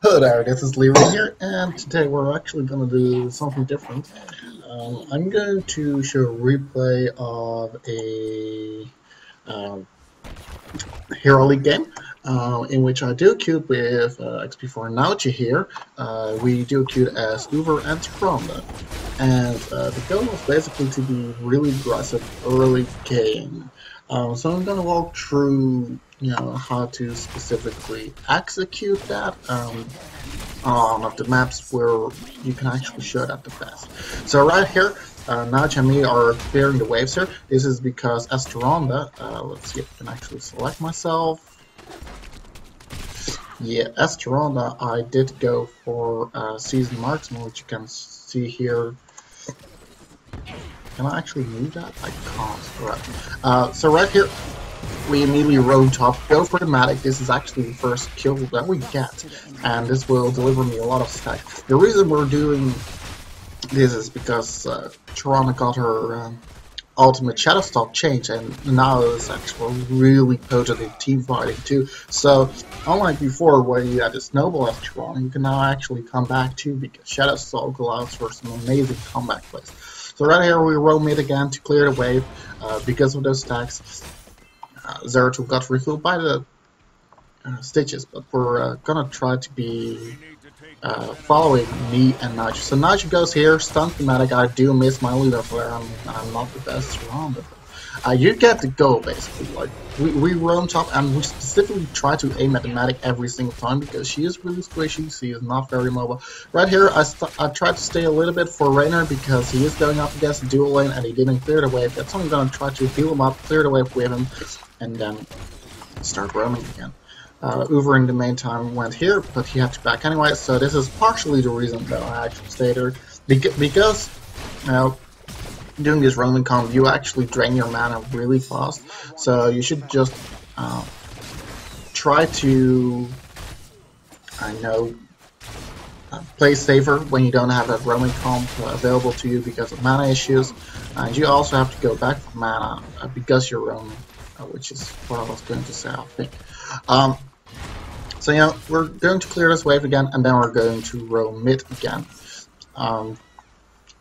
Hello there, this is Leroy here, and today we're actually going to do something different. I'm going to show a replay of a um, Hero League game in which I do queue with XP4 Nauchi here. We do queue as uther and Tyrande, and the goal was basically to be really aggressive early game. So I'm going to walk through how to specifically execute that on of the maps where you can actually show that the best. So right here, Naj and me are clearing the waves here. This is because as Tyrande, let's see if I can actually select myself. Yeah, as Tyrande, I did go for season marksman, which you can see here. Can I actually move that? I can't. Right. So right here, we immediately roam top, go for the Matic. This is actually the first kill that we get, and this will deliver me a lot of stack. The reason we're doing this is because Tyrande got her ultimate Shadow Stalk change, and now it's actually really potent in team fighting too. So unlike before where you had this noble as Tyrande, you can now actually come back too, because Shadow Stalk allows for some amazing comeback plays. So right here we roam mid again to clear the wave because of those stacks. Zeratul got refilled by the stitches, but we're gonna try to be following me and Naj. So Naj goes here, stuns thematic. I do miss my leader flare. I'm not the best around it. You get the goal basically. Like we roam top and we specifically try to aim at the Matic every single time because she is really squishy. She is not very mobile. Right here, I tried to stay a little bit for Raynor because he is going up against the dual lane and he didn't clear the wave. That's why I'm gonna try to heal him up, clear the wave with him, and then start roaming again. Uther in the meantime went here, but he had to back anyway. So this is partially the reason that I actually stayed here because doing this roaming comp, you actually drain your mana really fast, so you should just try to, play safer when you don't have that roaming comp available to you because of mana issues, and you also have to go back for mana because you're roaming, which is what I was going to say, I think. So we're going to clear this wave again, and then we're going to roam mid again.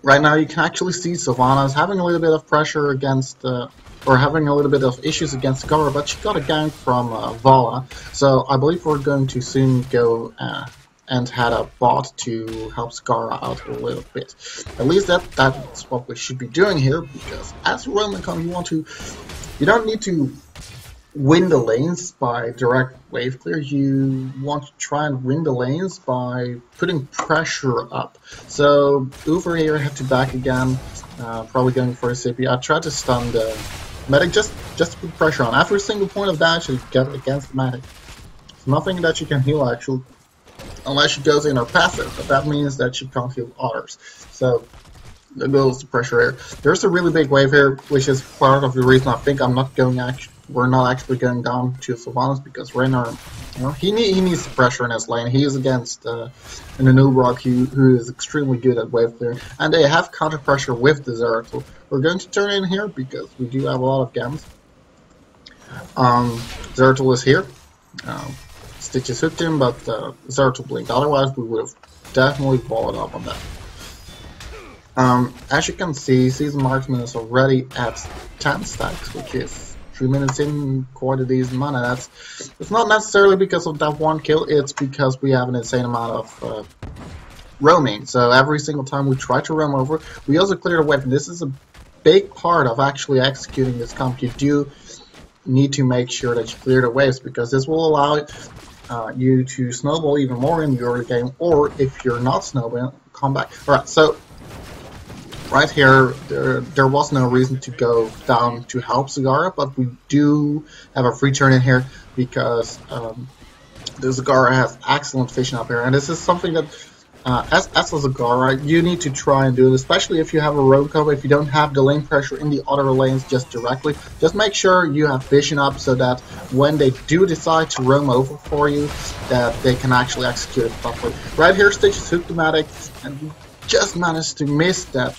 Right now you can actually see Sylvana's having a little bit of pressure against, or having a little bit of issues against Gara, but she got a gank from Vala, so I believe we're going to soon go and head a bot to help Scarra out a little bit. At least that's what we should be doing here, because as a roaming comp you don't need to win the lanes by direct wave clear. You want to try and win the lanes by putting pressure up. So Uther here had to back again, probably going for a CP. I tried to stun the Medic just to put pressure on. Every single point of damage you get against the Medic. It's nothing that you can heal actually, unless she goes in her passive, but that means that she can't heal others. So there goes the pressure here. There's a really big wave here, which is part of the reason I think we're not actually going down to Sylvanas, because Raynor, he needs the pressure in his lane. He is against an Anubrock who is extremely good at wave clearing, and they have counter pressure with the Zeratul. We're going to turn in here because we do have a lot of gems. Zeratul is here. Stitches hooked him, but Zeratul blinked. Otherwise, we would have definitely followed up on that. As you can see, Season Marksman is already at 10 stacks, which is 3 minutes in, quite a decent mana. It's not necessarily because of that one kill, it's because we have an insane amount of roaming. So every single time we try to roam over, we also clear the wave. This is a big part of actually executing this comp. You do need to make sure that you clear the waves, because this will allow you to snowball even more in the early game, or if you're not snowballing, come back. Alright, so right here, there was no reason to go down to help Zagara, but we do have a free turn in here because the Zagara has excellent vision up here, and this is something that as a Zagara you need to try and do it, especially if you have a roam comp. If you don't have the lane pressure in the other lanes just directly, just make sure you have vision up so that when they do decide to roam over for you, that they can actually execute it properly. Right here, Stitch is hooked thematic, and we just managed to miss that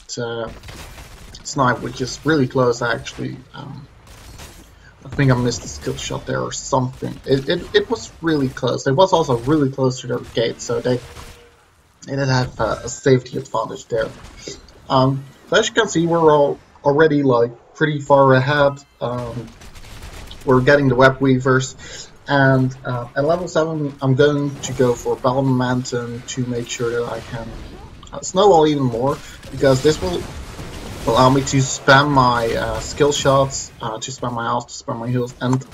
snipe, which is really close actually. I think I missed a skill shot there or something. It was really close. It was also really close to their gate, so they did have a safety advantage there. So as you can see, we're all already like pretty far ahead. We're getting the web weavers, and at level 7 I'm going to go for battle momentum to make sure that I can snowball even more, because this will allow me to spam my skill shots, to spam my health, to spam my heals, and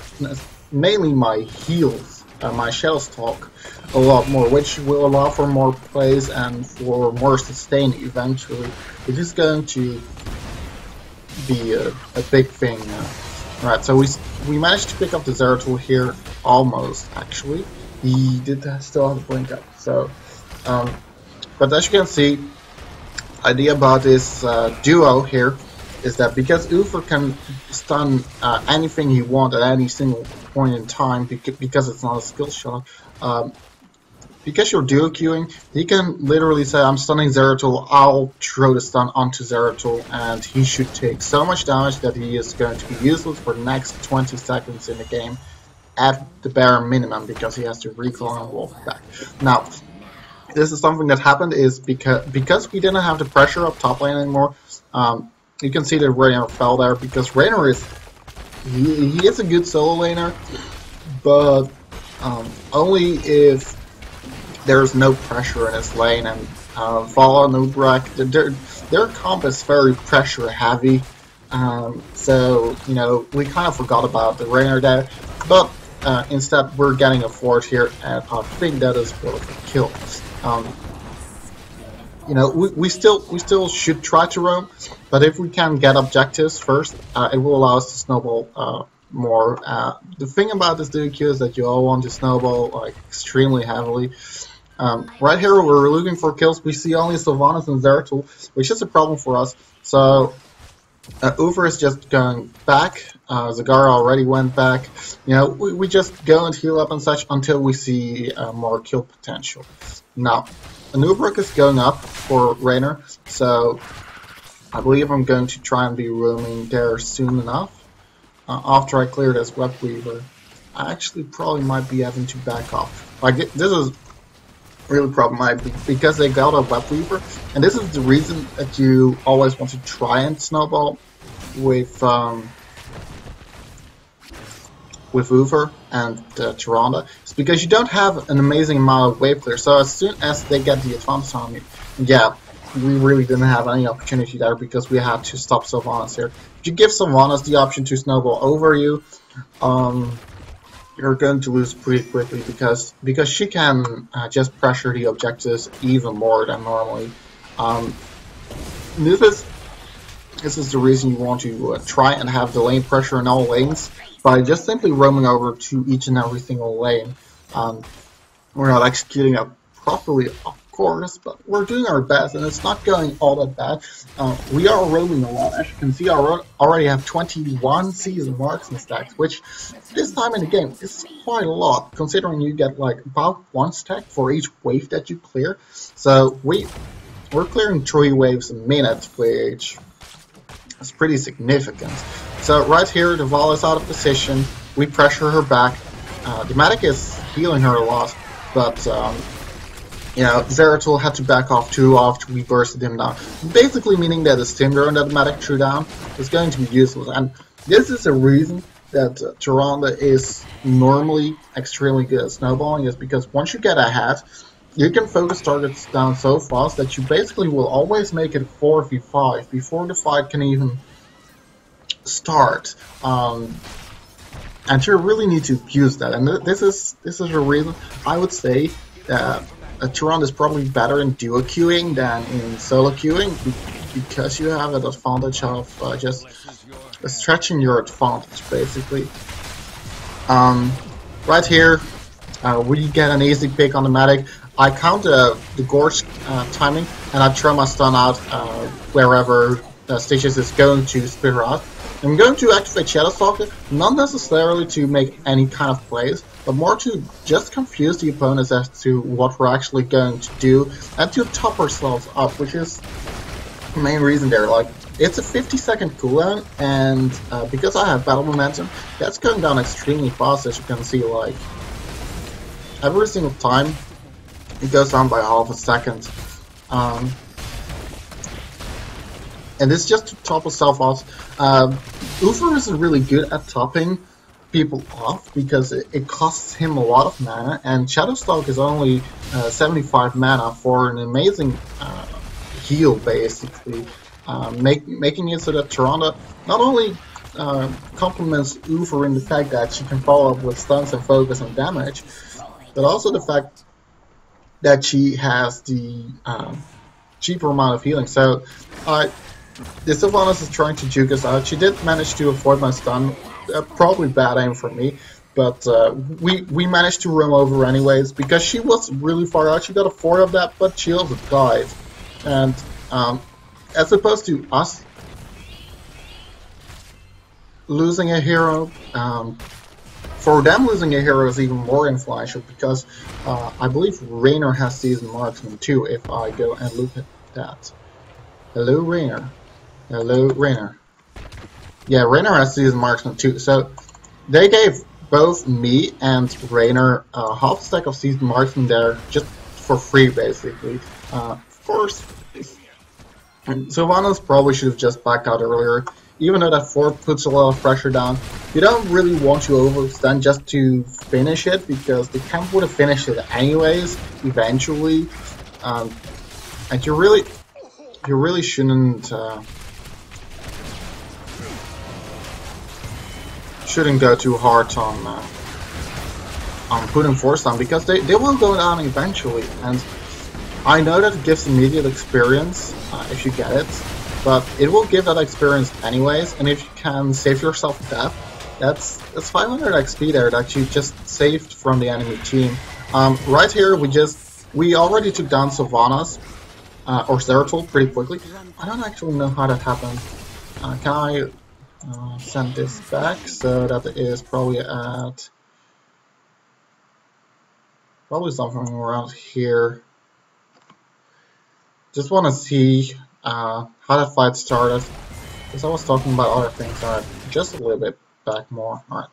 mainly my heals, my shell stalk a lot more, which will allow for more plays and for more sustain eventually. It is going to be a big thing. Right, so we managed to pick up the Zeratul here, almost actually. He did still have the blink up, so but as you can see, idea about this duo here is that because uther can stun anything he wants at any single point in time, because it's not a skill shot, because you're duo queuing, he can literally say, I'm stunning Zeratul, I'll throw the stun onto Zeratul, and he should take so much damage that he is going to be useless for the next 20 seconds in the game at the bare minimum, because he has to recall and walk back. Now, this is something that happened is because we didn't have the pressure up top lane anymore. You can see that Raynor fell there, because Raynor is he is a good solo laner, but only if there's no pressure in his lane. And Vala and Ubrak, their comp is very pressure heavy, so you know, we kind of forgot about the Raynor there, but instead we're getting a fort here, and I think that is worth a kill. You know, we still should try to roam, but if we can get objectives first, it will allow us to snowball more. The thing about this DQ is that you all want to snowball like extremely heavily. Right here we're looking for kills. We see only Sylvanas and Zeratul, which is a problem for us. So uther is just going back. Zagara already went back. You know, we just go and heal up and such until we see more kill potential. Now, Ubrak is going up for Raynor, so I believe I'm going to try and be roaming there soon enough. After I clear this web weaver, I actually probably might be having to back off. Like, this is really problematic because they got a web weaver, and this is the reason that you always want to try and snowball with uther and Tyrande. It's because you don't have an amazing amount of wave clear, so as soon as they get the advantage on you, yeah, we really didn't have any opportunity there because we had to stop Sylvanas here. If you give Sylvanas the option to snowball over you, you're going to lose pretty quickly, because she can just pressure the objectives even more than normally. This is the reason you want to try and have the lane pressure in all lanes, by just simply roaming over to each and every single lane. We're not executing it properly, of course, but we're doing our best, and it's not going all that bad. We are roaming a lot. As you can see, I already have 21 season marks in stacks, which this time in the game is quite a lot, considering you get like about 1 stack for each wave that you clear. So we're clearing 3 waves a minute, which is pretty significant. So right here, the Vala is out of position. We pressure her back. The medic is healing her a lot, but you know, Zeratul had to back off too after we bursted him down. Basically meaning that the stim drone that the medic threw down is going to be useless. And this is a reason that Tyrande is normally extremely good at snowballing, is because once you get ahead, you can focus targets down so fast that you basically will always make it 4v5 before the fight can even start. And you really need to use that. And this is a reason I would say that Tyrande is probably better in duo queuing than in solo queuing, because you have an advantage of just stretching your advantage, basically. Right here, we get an easy pick on the medic. I count the gorge timing, and I throw my stun out wherever Stitches is going to spit her out. I'm going to activate Shadow Stalker, not necessarily to make any kind of plays, but more to just confuse the opponents as to what we're actually going to do, and to top ourselves up, which is the main reason there. Like, it's a 50-second cooldown, and because I have battle momentum, that's going down extremely fast, as you can see. Like, every single time it goes down by half a second. And it's just to top yourself off. Uther isn't really good at topping people off because it costs him a lot of mana, and Shadowstalk is only 75 mana for an amazing heal, basically, making it so that Tyrande not only complements Uther in the fact that she can follow up with stuns and focus and damage, but also the fact that she has the cheaper amount of healing. So the Sylvanas is trying to juke us out. She did manage to avoid my stun. Probably bad aim for me, but we managed to roam over anyways because she was really far out. She got a 4 of that, but she also died. And as opposed to us losing a hero, for them losing a hero is even more influential because I believe Raynor has Seasoned Marksman too, if I go and look at that. Hello, Raynor. Hello, Raynor. Yeah, Raynor has Seasoned Marksman too. So they gave both me and Raynor half a stack of Seasoned Marksman there just for free, basically. Of course, Sylvanas probably should have just backed out earlier. Even though that 4 puts a lot of pressure down, you don't really want to overextend just to finish it, because the camp would have finished it anyways, eventually. And you really shouldn't go too hard on putting force down, because they will go down eventually. And I know that it gives immediate experience if you get it, but it will give that experience anyways. And if you can save yourself death, that's 500 XP there that you just saved from the enemy team. Right here, we already took down Sylvanas or Zeratul pretty quickly. I don't actually know how that happened. Can I send this back? So that is probably at something around here. Just want to see how that fight started, because I was talking about other things. Alright, just a little bit back more. Alright.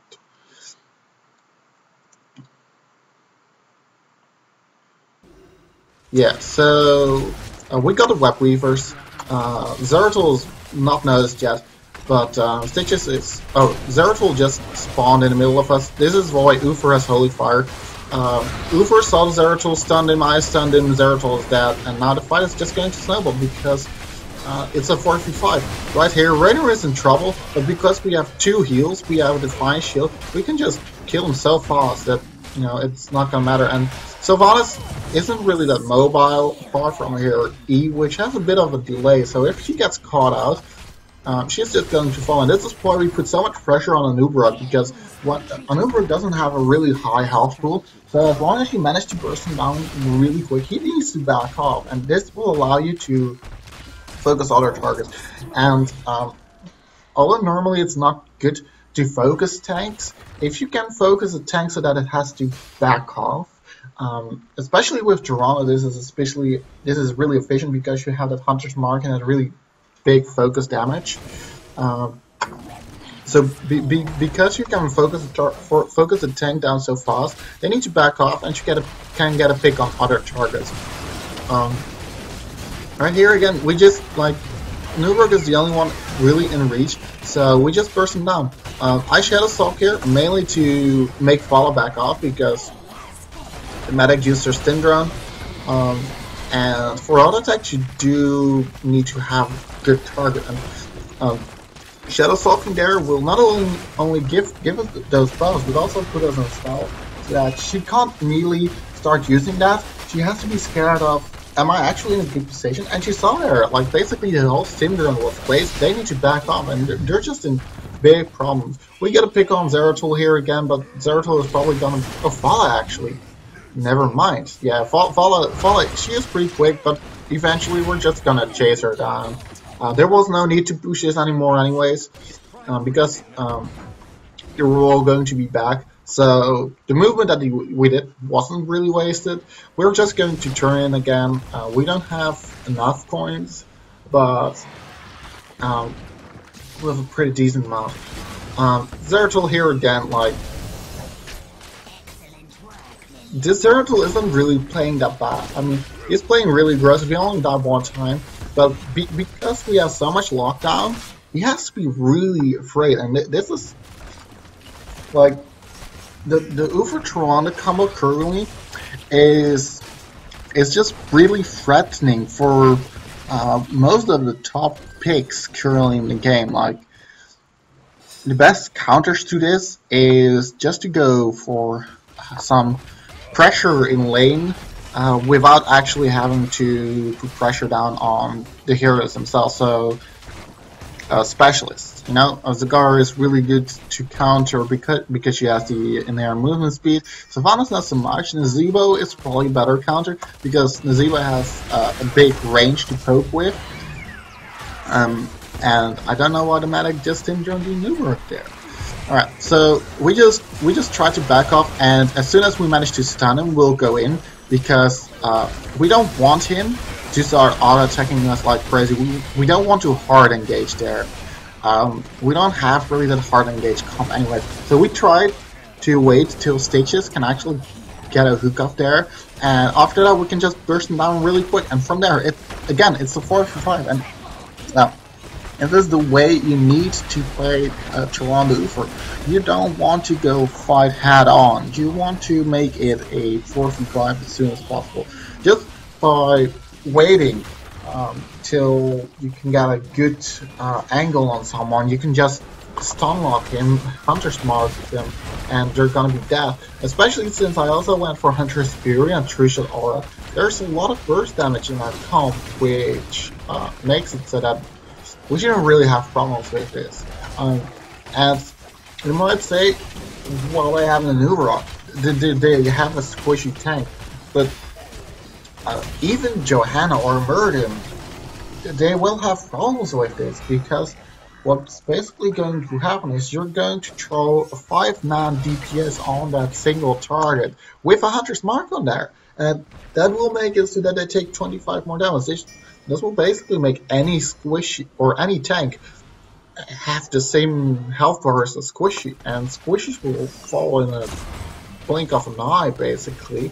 Yeah, so we got the Web Weavers. Zeratul is not noticed yet, but Stitches is... Oh, Zeratul just spawned in the middle of us. This is why Uther has Holy Fire. Uther saw Zeratul, stunned him, I stunned him, Zeratul is dead, and now the fight is just going to snowball because it's a 4v5. Right here, Raynor is in trouble, but because we have 2 heals, we have a Defiant Shield, we can just kill him so fast that, you know, it's not gonna matter. And Sylvanas isn't really that mobile, apart from her E, which has a bit of a delay, so if she gets caught out, she's just going to fall. And this is why we put so much pressure on Anubra, because Anubra doesn't have a really high health pool, so as long as you manage to burst him down really quick, he needs to back off, and this will allow you to focus other targets. And although normally it's not good to focus tanks, if you can focus a tank so that it has to back off, especially with Tyrande, this is really efficient because you have that Hunter's Mark and that really big focus damage. So because you can focus a tank down so fast, they need to back off, and you can get a pick on other targets. Right here again, we just Newberg is the only one really in reach, so we just burst him down. I Shadow Stalk here mainly to make Follow back off because the medic used their Stim Drone. And for auto attack, you do need to have a good target. And Shadow Stalking there will not only give us those bows, but also put us in spell, so that she can't immediately start using that. She has to be scared of, am I actually in a good position? And she saw there, like, basically the whole Stim Drone was placed. They need to back off, and they're just in big problems. We get a pick on Zeratul here again, but Zeratul is probably gonna... Oh, Fala actually. Never mind. Yeah, Fala, she is pretty quick, but eventually we're just gonna chase her down. There was no need to push this anymore anyways, because they were all going to be back. So the movement that we did wasn't really wasted. We're just going to turn in again. We don't have enough coins, but um, with a pretty decent amount. Zeratul here again, like, this Zeratul isn't really playing that bad. I mean, he's playing really aggressive. He only died one time, but because we have so much lockdown, he has to be really afraid. And this is like the uther Tyrande combo currently is just really threatening for most of the top picks currently in the game. Like, the best counters to this is just to go for some pressure in lane without actually having to put pressure down on the heroes themselves. So specialists, you know, Zagar is really good to counter because she has the inherent movement speed. Savannah's not so much. Nazeebo is probably a better counter because Nazeebo has a big range to cope with. And I don't know why the medic just didn't join the maneuver there. Alright, so we just try to back off, and as soon as we manage to stun him, we'll go in because we don't want him to start auto-attacking us like crazy. We don't want to hard engage there. We don't have really that hard engage comp anyway. So we tried to wait till Stages can actually get a hook up there, and after that we can just burst him down really quick, and from there, it's a 4-for-5, and this is the way you need to play Tyrande uther. You don't want to go fight head on. You want to make it a 4-for-5 as soon as possible. Just by waiting till you can get a good angle on someone, you can just stun lock him, Hunter Smart him, and they're gonna be dead. Especially since I also went for Hunter's Fury and Trishul Aura. There's a lot of burst damage in that comp, which makes it so that we shouldn't really have problems with this. And you might say, well, they have an Uber, they have a squishy tank, but even Johanna or Murden, they will have problems with this, because what's basically going to happen is you're going to throw a 5-man DPS on that single target with a Hunter's Mark on there, and that will make it so that they take 25 more damage. This will basically make any squishy or any tank have the same health bar as a squishy, and squishies will fall in a blink of an eye, basically.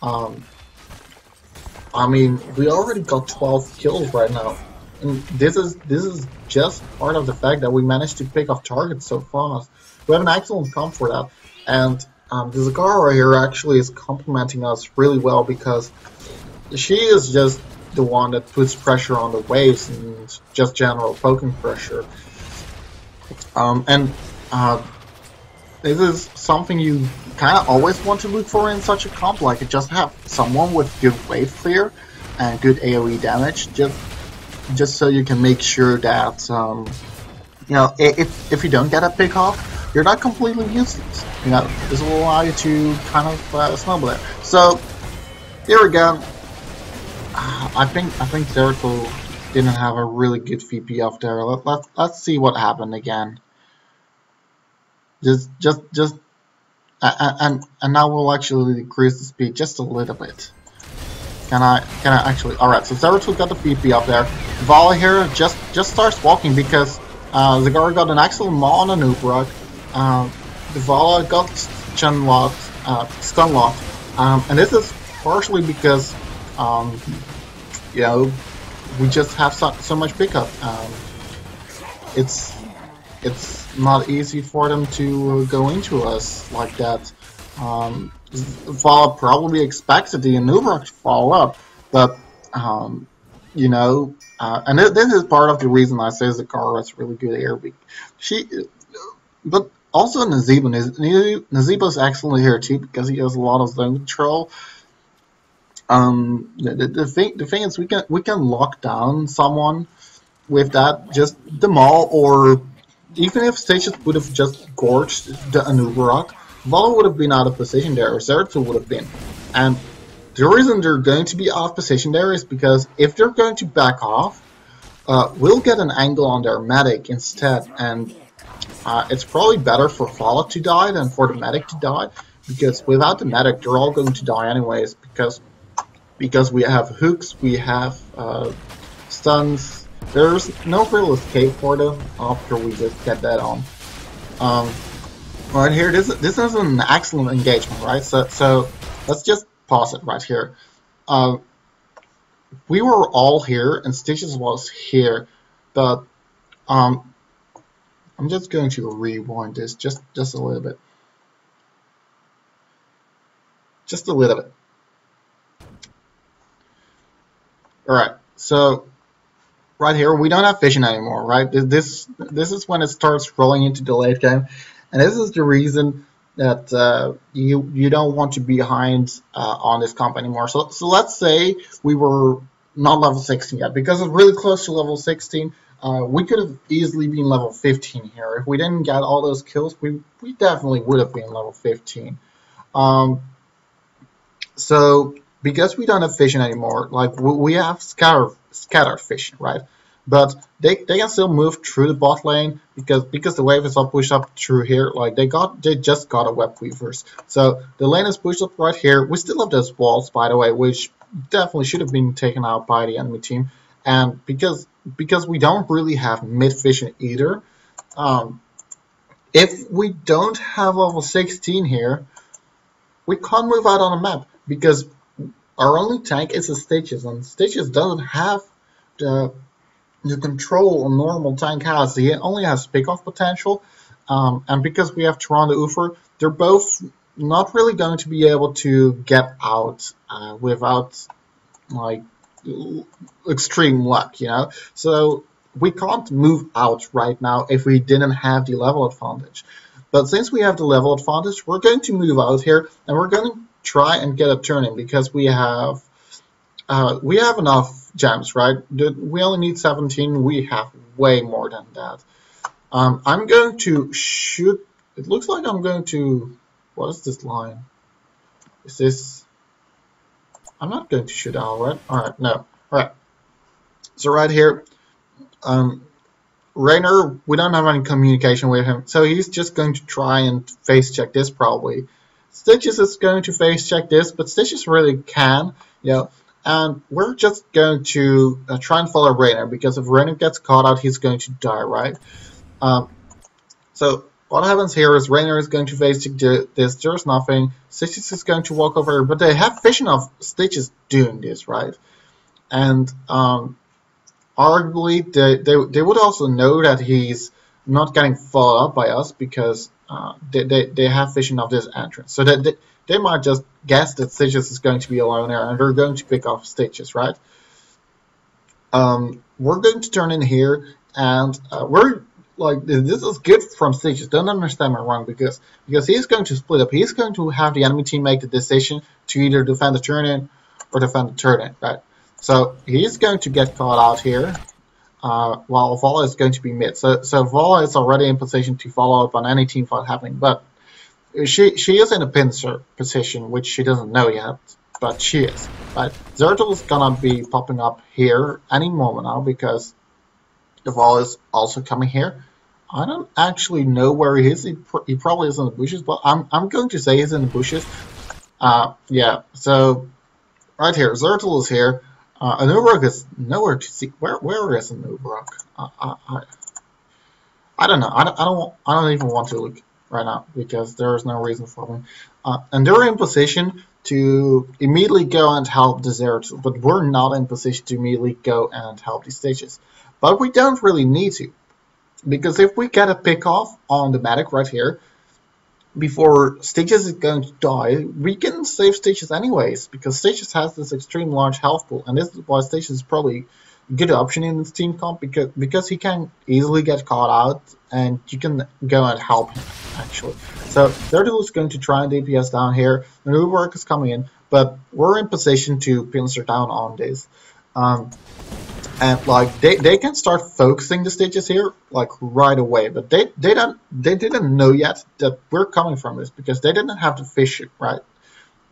I mean, we already got 12 kills right now, and this is just part of the fact that we managed to pick off targets so fast. We have an excellent comp for that, and the Zagara here actually is complementing us really well because she is just the one that puts pressure on the waves and just general poking pressure. This is something you kind of always want to look for in such a comp, like just have someone with good wave clear and good AoE damage, just so you can make sure that you know, if you don't get a pick off, you're not completely useless. You know, this will allow you to kind of snowball it. So here we go. I think Zeratul didn't have a really good VP up there. Let's see what happened again. And now we'll actually decrease the speed just a little bit. Can I actually? All right. So Zeratul got the VP up there. Vala here just starts walking because Zagara got an excellent maul on an Ubrok. The Vala got stun locked, and this is partially because you know, we just have so much pickup. It's not easy for them to go into us like that. Vala probably expected the Ubrok to fall up, but you know, and this is part of the reason I say Zagara is really good here. But also Nazeebo is excellent here too because he has a lot of zone control. The thing is we can lock down someone with that, just the maul, or even if Stages would have just gorged the Anubarak, Vala would have been out of position there, or Zeratul would have been. And the reason they're going to be out of position there is because if they're going to back off, we'll get an angle on their medic instead, and it's probably better for Vala to die than for the medic to die, because without the medic they're all going to die anyways, because we have hooks, we have stuns, there's no real escape for them after we just get that on. Right here, this is an excellent engagement, right? So let's just pause it right here. We were all here and Stitches was here, but I'm just going to rewind this just a little bit. Just a little bit. Alright, so right here we don't have vision anymore, right? This is when it starts rolling into the late game, and this is the reason that you don't want to be behind on this comp anymore. So let's say we were not level 16 yet, because it's really close to level 16. We could have easily been level 15 here. If we didn't get all those kills, we definitely would have been level 15. So because we don't have vision anymore, like we have scattered vision, right? But they can still move through the bot lane because the wave is all pushed up through here. Like they just got a web weavers, so the lane is pushed up right here. We still have those walls, by the way, which definitely should have been taken out by the enemy team. And because we don't really have mid vision either, if we don't have level 16 here, we can't move out on the map because our only tank is the Stitches, and Stitches doesn't have the control a normal tank has. He only has pick-off potential, and because we have Tyrande uther, they're both not really going to be able to get out without like extreme luck, you know. So we can't move out right now if we didn't have the level advantage. But since we have the level advantage, we're going to move out here and we're going to try and get a turn in because we have enough gems, right? We only need 17. We have way more than that. I'm going to shoot. It looks like I'm going to. What is this line? Is this? I'm not going to shoot out, right? All right, no. All right. So right here, Rainer, we don't have any communication with him, so he's just going to try and face check this probably. Stitches is going to face check this, but Stitches really can, you know. And we're just going to try and follow Rainer, because if Rainer gets caught out, he's going to die, right? So what happens here is Rainer is going to face this. There's nothing. Stitches is going to walk over here, but they have vision of Stitches doing this, right? And arguably, they would also know that he's not getting followed up by us because they have vision of this entrance. So that they might just guess that Stitches is going to be alone there, and they're going to pick off Stitches, right? We're going to turn in here, and we're like, this is good from Stitches. Don't understand me wrong, because he's going to split up. He's going to have the enemy team make the decision to either defend the turn in or defend the turn in, right? So he's going to get caught out here, while Vala is going to be mid. So Vala is already in position to follow up on any team fight happening, but she is in a pincer position, which she doesn't know yet, but she is. Right? Zertul is gonna be popping up here any moment now because the Vala is also coming here. I don't actually know where he is. He probably is in the bushes, but I'm going to say he's in the bushes. Yeah. So right here, Zertul is here. Anubrak is nowhere to see. Where is Anubrak? I don't know. I don't even want to look right now because there is no reason for me. And they're in position to immediately go and help the Zertul, but we're not in position to immediately go and help the Stitches. But we don't really need to, because if we get a pick off on the medic right here before Stitches is going to die, we can save Stitches anyways, because Stitches has this extreme large health pool, and this is why Stitches is probably a good option in this team comp, because he can easily get caught out and you can go and help him actually. So Zertul is going to try and DPS down here. The new work is coming in, but we're in position to pincer down on this. And like they can start focusing the Stitches here like right away, but they didn't know yet that we're coming from this because they didn't have the vision, right?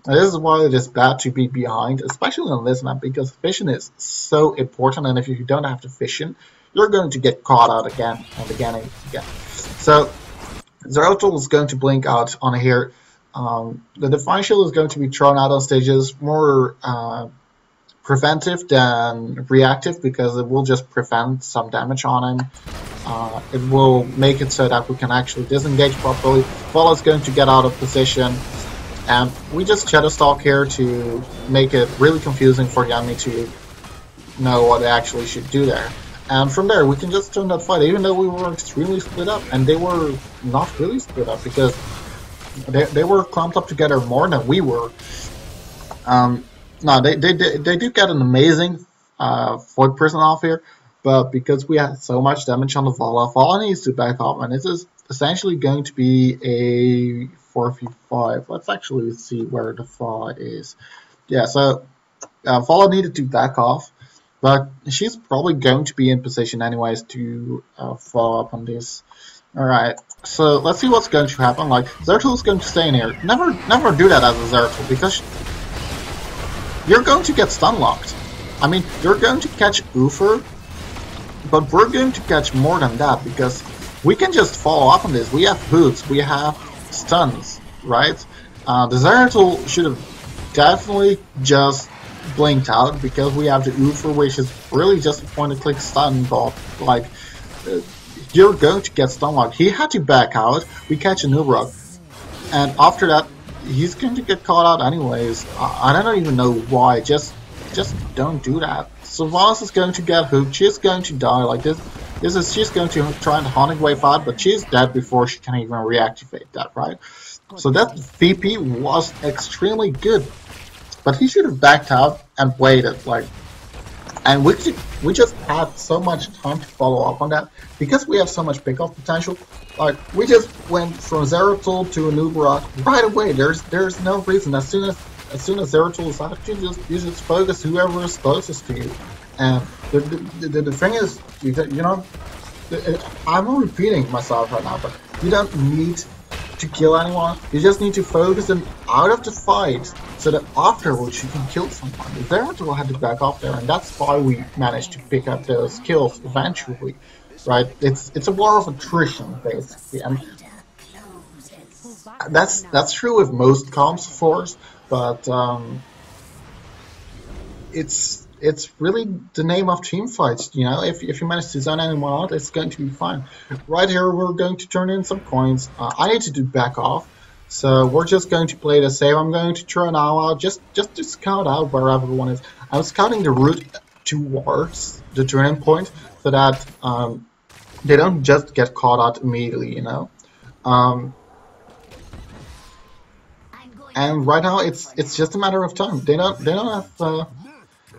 And this is why it is bad to be behind, especially on this map, because vision is so important, and if you don't have the vision, you're going to get caught out again and again and again. So Zertul is going to blink out on here. The Divine Shield is going to be thrown out on Stitches. More preventive than reactive, because it will just prevent some damage on him. It will make it so that we can actually disengage properly. Vala is going to get out of position, and we just Shadow Stalk here to make it really confusing for the enemy to know what they actually should do there. And from there, we can just turn that fight, even though we were extremely split up, and they were not really split up, because they were clumped up together more than we were. No, they do get an amazing Void Prison off here, but because we had so much damage on the Vala needs to back off, and this is essentially going to be a 4v5. Let's actually see where the Vala is. Yeah, so Vala needed to back off, but she's probably going to be in position anyways to follow up on this. Alright, so let's see what's going to happen. Like, Zeratul is going to stay in here. Never do that as a Zeratul, because you're going to get stun locked. I mean, you're going to catch Uther, but we're going to catch more than that, because we can just follow up on this. We have boots, we have stuns, right? The Zeratul should have definitely just blinked out, because we have the Uther, which is really just a point-and-click stun, but like, you're going to get stun locked. He had to back out, we catch a Nubrok, and after that, he's going to get caught out anyways. I don't even know why, just don't do that. So Voss is going to get hooked, she's going to die like this. She's going to try and Haunting Wave out, but she's dead before she can even reactivate that, right? So that VP was extremely good, but he should have backed out and waited, like, and we just had so much time to follow up on that, because we have so much pickoff potential. Like, we just went from Zeratul to a Nubarak right away. There's no reason. As soon as Zeratul is out, you just focus whoever is closest to you. And the thing is, you know, I'm repeating myself right now, but you don't need to kill anyone. You just need to focus them out of the fight, so that afterwards you can kill someone. Zeratul had to back off there, and that's why we managed to pick up those kills eventually. Right? It's a war of attrition, basically, and that's true with most comps, of course, but it's really the name of team fights. You know, if you manage to zone anyone out, it's going to be fine. Right here, we're going to turn in some coins. I need to do back off, so we're just going to play the save. I'm going to turn now out just to scout out where everyone is. I'm scouting the route towards the turning point, so that they don't just get caught out immediately, you know. And right now it's just a matter of time. They don't have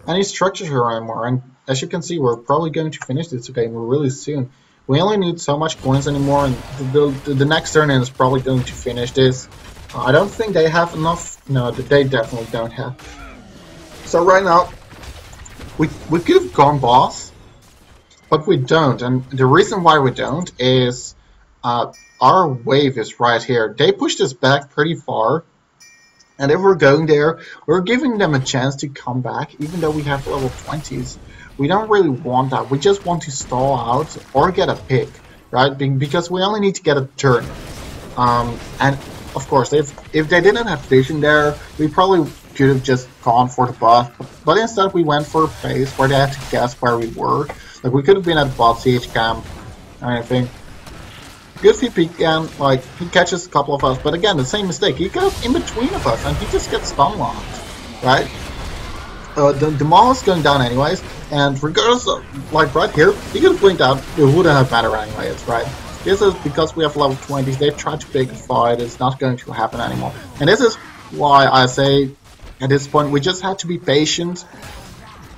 any structure here anymore, and as you can see, we're probably going to finish this game really soon. We only need so much coins anymore, and the next turn is probably going to finish this. I don't think they have enough. No, they definitely don't have. So right now, we could have gone boss, but we don't, and the reason why we don't is our wave is right here. They pushed us back pretty far, and if we're going there, we're giving them a chance to come back, even though we have level 20s. We don't really want that. We just want to stall out or get a pick, right? Because we only need to get a turn. And of course, if they didn't have vision there, we probably could have just gone for the buff. But instead, we went for a phase where they had to guess where we were. Like, we could have been at the bot CH camp or anything. Good VP again, like, he catches a couple of us, but again, the same mistake. He goes in between of us, and he just gets stun locked, right? The Maul is going down anyways, and regardless of, like, right here, he could have blinked out, it wouldn't have mattered anyways, right? This is because we have level 20s, they've tried to pick a fight, it's not going to happen anymore. And this is why I say, at this point, we just have to be patient,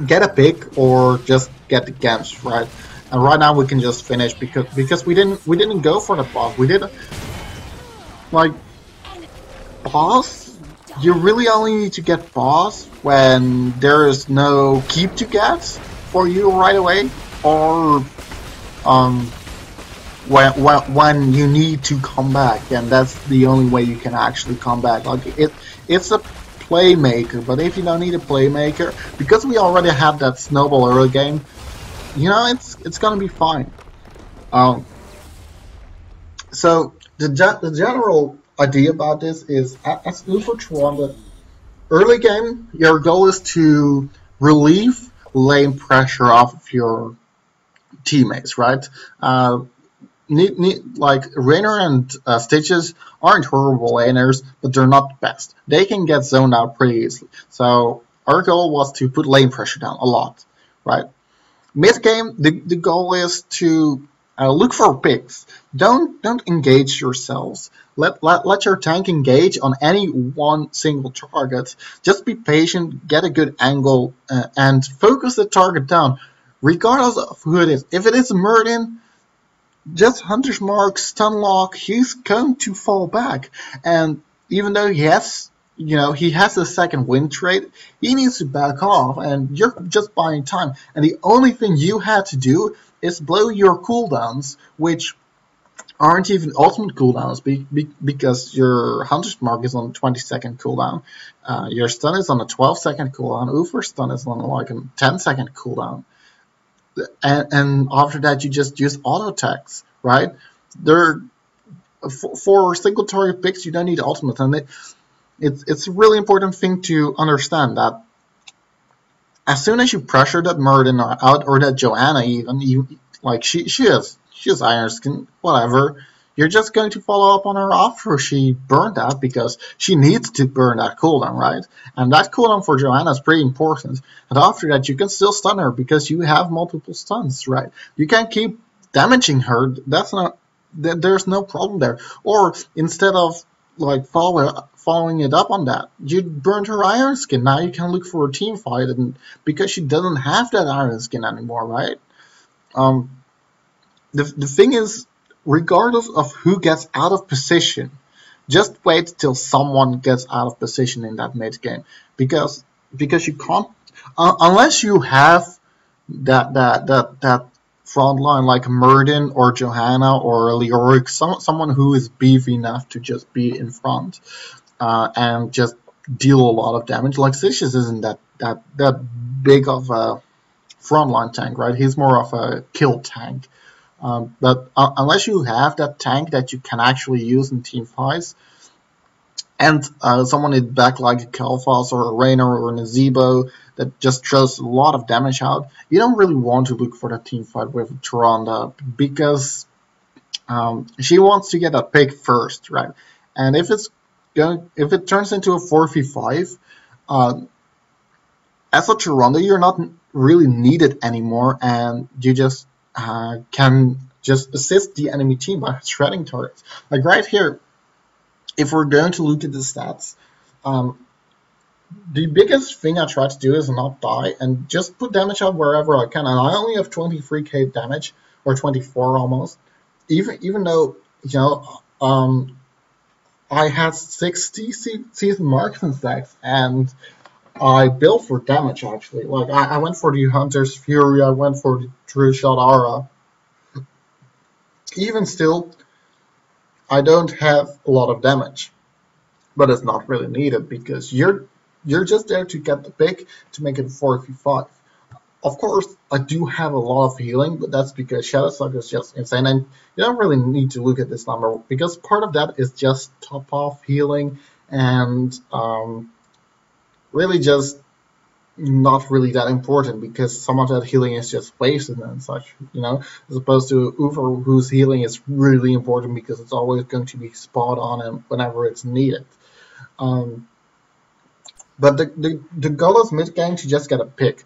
get a pick, or just get the camps, right? And right now we can just finish because we didn't go for the boss. We didn't, like, boss. You really only need to get boss when there is no keep to get for you right away, or when you need to come back, and that's the only way you can actually come back. Like, it's a playmaker, but if you don't need a playmaker, because we already have that snowball early game, you know, it's gonna be fine. So the general idea about this is, as Uther Tyrande, early game, your goal is to relieve lane pressure off of your teammates, right? Like Rainer and Stitches aren't horrible laners, but they're not the best. They can get zoned out pretty easily. So our goal was to put lane pressure down a lot, right? Mid game, the goal is to look for picks. Don't engage yourselves. Let your tank engage on any one single target. Just be patient, get a good angle, and focus the target down, regardless of who it is. If it is Murden, just Hunter's Mark, Stunlock, he's going to fall back. And even though he has a second win trait, he needs to back off, and you're just buying time. And the only thing you had to do is blow your cooldowns, which aren't even ultimate cooldowns, because your Hunter's Mark is on a 20-second cooldown, your stun is on a 12-second cooldown, Uther's stun is on like a 10-second cooldown. And after that, you just use auto attacks, right? For single target picks, you don't need ultimate, and it's a really important thing to understand that as soon as you pressure that Murden out, or that Joanna even, like she has Iron Skin, whatever, you're just going to follow up on her after she burned that, because she needs to burn that cooldown, right? And that cooldown for Joanna is pretty important. And after that, you can still stun her because you have multiple stuns, right? You can keep damaging her. There's no problem there. Or instead of like following it up on that, you burned her Iron Skin. Now you can look for a team fight, and because she doesn't have that Iron Skin anymore, right? The thing is, regardless of who gets out of position, just wait till someone gets out of position in that mid game, because you can't, unless you have that front line like Murden or Johanna or Leoric, someone who is beefy enough to just be in front and just deal a lot of damage. Like Stitches isn't that big of a frontline tank, right? He's more of a kill tank. But unless you have that tank that you can actually use in team fights, and someone in back like a Kalfas or a Rainer or a Nazebo that just throws a lot of damage out, you don't really want to look for that team fight with Tyrande, because she wants to get that pick first, right? And if it turns into a 4v5, as a Tyrande, you're not really needed anymore, and you just can just assist the enemy team by shredding targets. Like right here, if we're going to look at the stats, the biggest thing I try to do is not die and just put damage out wherever I can. And I only have 23k damage, or 24 almost. Even though, you know, I had 60 season marksman stacks, and I built for damage actually. Like I went for the Hunter's Fury, I went for the True Shot Aura. Even still, I don't have a lot of damage, but it's not really needed because you're just there to get the pick to make it 4v5. Of course, I do have a lot of healing, but that's because Shadow Sucker is just insane, and you don't really need to look at this number because part of that is just top off healing and really just not really that important, because some of that healing is just wasted and such, you know, as opposed to Uther, whose healing is really important because it's always going to be spot on and whenever it's needed. But the goal is mid game to just get a pick.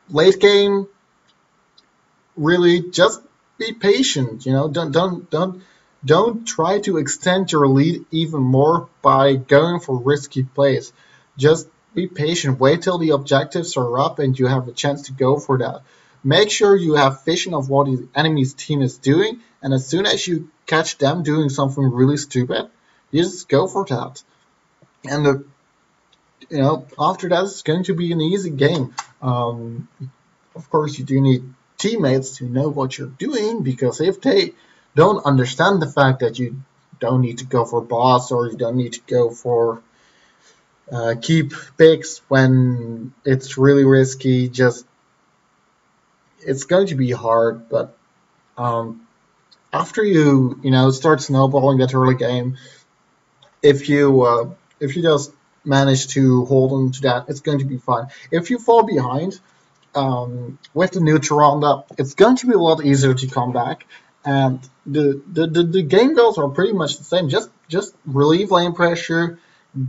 Late game, really just be patient. You know, don't try to extend your lead even more by going for risky plays. Just be patient. Wait till the objectives are up and you have a chance to go for that. Make sure you have vision of what the enemy's team is doing, and as soon as you catch them doing something really stupid, you just go for that. And you know, after that, it's going to be an easy game. Of course, you do need teammates to know what you're doing, because if they don't understand the fact that you don't need to go for boss or you don't need to go for keep picks when it's really risky, just it's going to be hard. But after you start snowballing that early game, if you just manage to hold on to that, it's going to be fine. If you fall behind with the new Tyrande, it's going to be a lot easier to come back. And the game goals are pretty much the same. Just relieve lane pressure,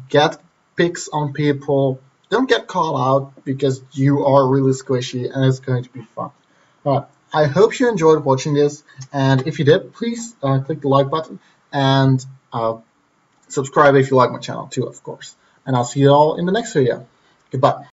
get picks on people, don't get caught out because you are really squishy, and it's going to be fun. I hope you enjoyed watching this, and if you did, please click the like button and subscribe if you like my channel too, of course. And I'll see you all in the next video. Goodbye.